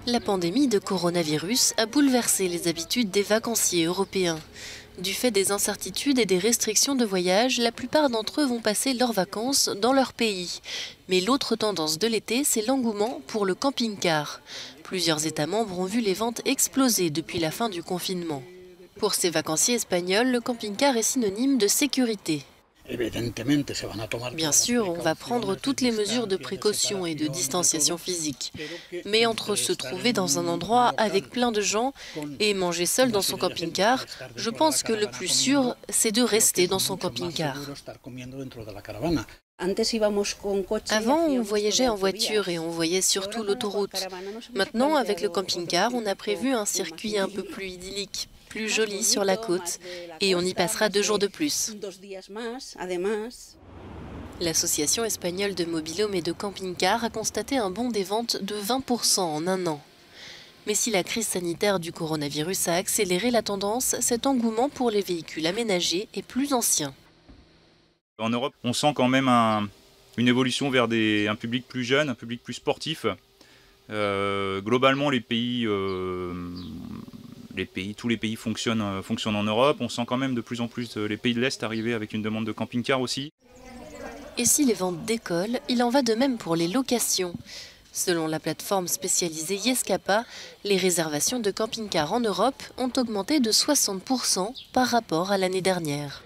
La pandémie de coronavirus a bouleversé les habitudes des vacanciers européens. Du fait des incertitudes et des restrictions de voyage, la plupart d'entre eux vont passer leurs vacances dans leur pays. Mais l'autre tendance de l'été, c'est l'engouement pour le camping-car. Plusieurs États membres ont vu les ventes exploser depuis la fin du confinement. Pour ces vacanciers espagnols, le camping-car est synonyme de sécurité. Bien sûr, on va prendre toutes les mesures de précaution et de distanciation physique. Mais entre se trouver dans un endroit avec plein de gens et manger seul dans son camping-car, je pense que le plus sûr, c'est de rester dans son camping-car. Avant, on voyageait en voiture et on voyait surtout l'autoroute. Maintenant, avec le camping-car, on a prévu un circuit un peu plus idyllique, plus joli sur la côte, et on y passera 2 jours de plus. L'association espagnole de mobil-home et de camping-car a constaté un bond des ventes de 20% en un an. Mais si la crise sanitaire du coronavirus a accéléré la tendance, cet engouement pour les véhicules aménagés est plus ancien. En Europe, on sent quand même une évolution vers un public plus jeune, un public plus sportif. Globalement, tous les pays fonctionnent en Europe. On sent quand même de plus en plus les pays de l'Est arriver avec une demande de camping-car aussi. Et si les ventes décollent, il en va de même pour les locations. Selon la plateforme spécialisée Yescapa, les réservations de camping-car en Europe ont augmenté de 60% par rapport à l'année dernière.